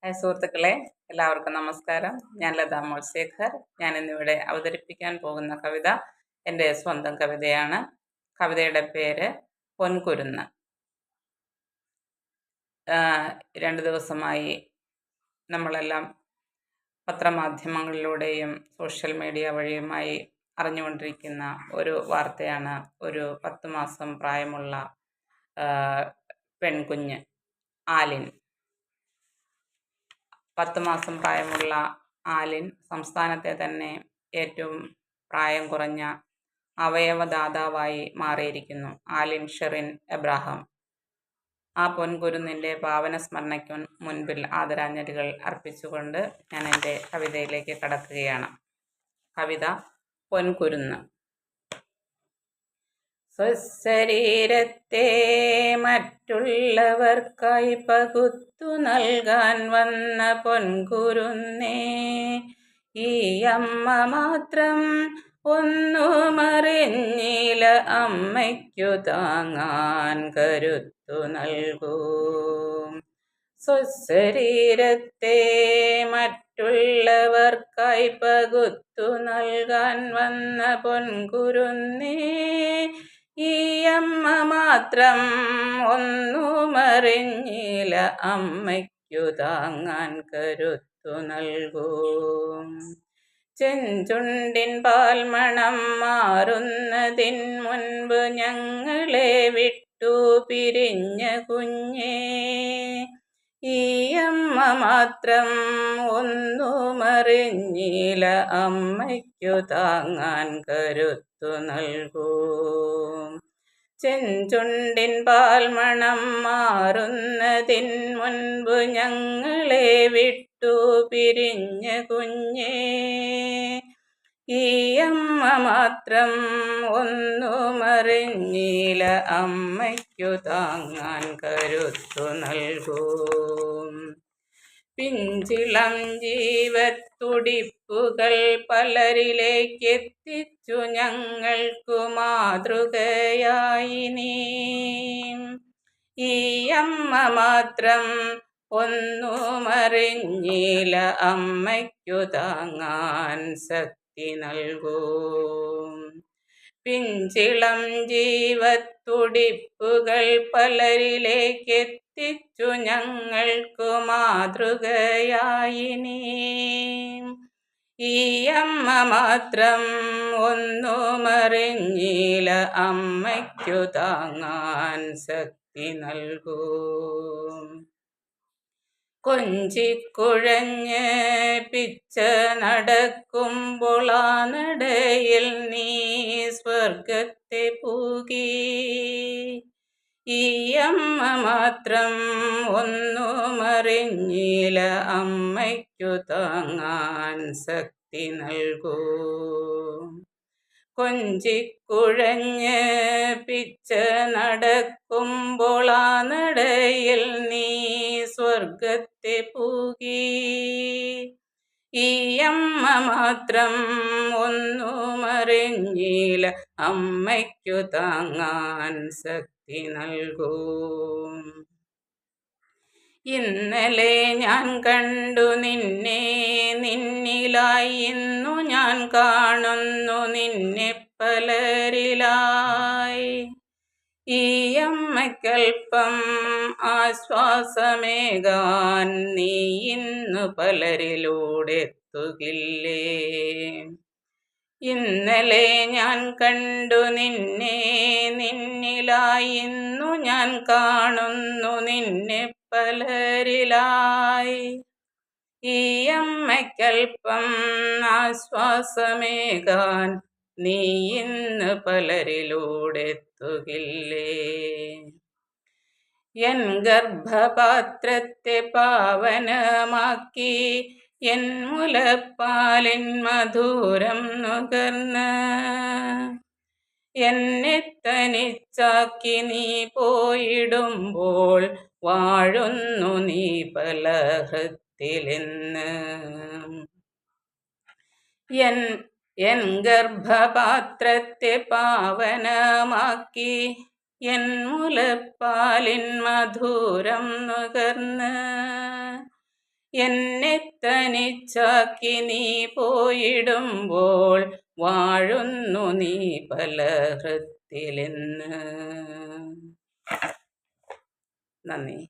Hi സുഹൃത്തുക്കളെ, എല്ലാവർക്കും നമസ്കാരം. ഞാൻ ലതാ മോൾശേഖർ. ഞാൻ ഇന്നിവിടെ അവതരിപ്പിക്കാൻ പോകുന്ന കവിത എൻ്റെ സ്വന്തം കവിതയാണ്. കവിതയുടെ പേര് പൊൻകുരുന്ന്. 2 ദിവസമായി നമ്മളെല്ലാം പത്രമാധ്യമങ്ങളിലൂടെയും സോഷ്യൽ മീഡിയ വഴിയുമായി അറിഞ്ഞുകൊണ്ടിരിക്കുന്ന ഒരു വാർത്തയാണ് ഒരു 10 മാസം പ്രായമുള്ള പെൺകുഞ്ഞ് ആലിൻ. 10 മാസം പ്രായമുള്ള ആലിൻ സംസ്ഥാനത്തെ തന്നെ ഏറ്റവും പ്രായം കുറഞ്ഞ അവയവദാതാവായി മാറിയിരിക്കുന്നു. ആലിൻ ഷെറിൻ എബ്രഹാം. ആ പൊൻകുരുന്നിൻ്റെ പാവന സ്മരണയ്ക്ക് മുൻപിൽ ആദരാഞ്ജലികൾ അർപ്പിച്ചുകൊണ്ട് ഞാൻ എൻ്റെ കവിതയിലേക്ക് കടക്കുകയാണ്. കവിത പൊൻകുരുന്ന്. സ്വശരീരത്തെ മറ്റുള്ളവർക്കായി പകുത്തു നൽകാൻ വന്ന പൊൻകുരുന്നേ, ഈ അമ്മ മാത്രം ഒന്നുമറിഞ്ഞില്ല, അമ്മയ്ക്കു താങ്ങാൻ കരുത്തു നൽകൂ. സ്വശരീരത്തെ മറ്റുള്ളവർക്കായി പകുത്തു നൽകാൻ വന്ന പൊൻകുരുന്നേ, ഈ അമ്മ മാത്രം ഒന്നുമറിഞ്ഞില്ല, അമ്മയ്ക്കു താങ്ങാൻ കരുത്തു നൽകൂ. ചെഞ്ചുണ്ടിൻ പാൽമണം മാറുന്നതിൻ മുൻപ് ഞങ്ങളെ വിട്ടു പിരിഞ്ഞ കുഞ്ഞേ, ഈ അമ്മ മാത്രം ഒന്നുമറിഞ്ഞില്ല, അമ്മയ്ക്കു താങ്ങാൻ കരുത്തു നൽകൂ. ചെഞ്ചുണ്ടിൻ പാൽമണം മാറുന്നതിൻ മുൻപ് ഞങ്ങളെ വിട്ടു പിരിഞ്ഞ കുഞ്ഞേ, ഈ അമ്മ മാത്രം ഒന്നുമറിഞ്ഞില്ല, അമ്മയ്ക്കു താങ്ങാൻ കരുത്തു നൽകൂ. പിഞ്ചിളം ജീവത്തുടിപ്പുകൾ പലരിലേക്കെത്തിച്ചു ഞങ്ങൾക്കു മാതൃകയായി നീ, ഈ അമ്മ മാത്രം ഒന്നുമറിഞ്ഞില്ല, അമ്മയ്ക്കു താങ്ങാൻ ശക്തി നൽകൂ. പിഞ്ചിളം ജീവത്തുടിപ്പുകൾ പലരിലേക്കെത്തിച്ചു ഞങ്ങൾക്കു മാതൃകയായി നീ, ഈ അമ്മ മാത്രം ഒന്നുമറിഞ്ഞില്ല, അമ്മയ്ക്കു താങ്ങാൻ ശക്തി നൽകൂ. കൊഞ്ചിക്കുഴഞ്ഞ് പിച്ച നടക്കുമ്പോൾ ആ നടയിൽ നീ സ്വർഗത്തെ പൂകി, ഈ അമ്മ മാത്രം ഒന്നുമറിഞ്ഞില്ല, അമ്മയ്ക്കു താങ്ങാൻ ശക്തി നൽകൂ. കൊഞ്ചിക്കുഴഞ്ഞ് പിച്ച നടക്കുമ്പോൾ ആ നടയിൽ നീ സ്വർഗത്തെ പൂകി, ഈ അമ്മ മാത്രം ഒന്നുമറിഞ്ഞില്ല, അമ്മയ്ക്കു താങ്ങാൻ ശക്തി നൽകൂ. ഇന്നലെ ഞാൻ കണ്ടു നിന്നെ, നിന്നിലായി ഇന്നു ഞാൻ കാണുന്നു നിന്നെ പലരിലായി, ഈ അമ്മയ്ക്കൽപ്പം ആശ്വാസമേകാൻ നീ ഇന്നു പലരിലൂടെ എത്തുകില്ലേ. ഇന്നലെ ഞാൻ കണ്ടു നിന്നെ, നിന്നിലായി ഇന്നു ഞാൻ കാണുന്നു നിന്നെ പലരിലായി, ഈ അമ്മയ്ക്കൽപ്പം ആശ്വാസമേകാൻ നീ ഇന്ന് പലരിലൂടെ എത്തുകില്ലേ. എൻ ഗർഭപാത്രത്തെ പാവനമാക്കി എൻ മുലപ്പാലിൻ മധുരം നുകർന്ന്, എന്നെ തനിച്ചാക്കി നീ പോയിടുമ്പോൾ വാഴുന്നു നീ പല ഹൃത്തിലിന്ന്. എൻ ഗർഭപാത്രത്തെ പാവനമാക്കി എൻ മുലപ്പാലിൻ മധുരം നുകർന്ന്, എന്നെ തനിച്ചാക്കി നീ പോയിടുമ്പോൾ വാഴുന്നു നീ പല ഹൃത്തിലെന്ന്. നന്ദി.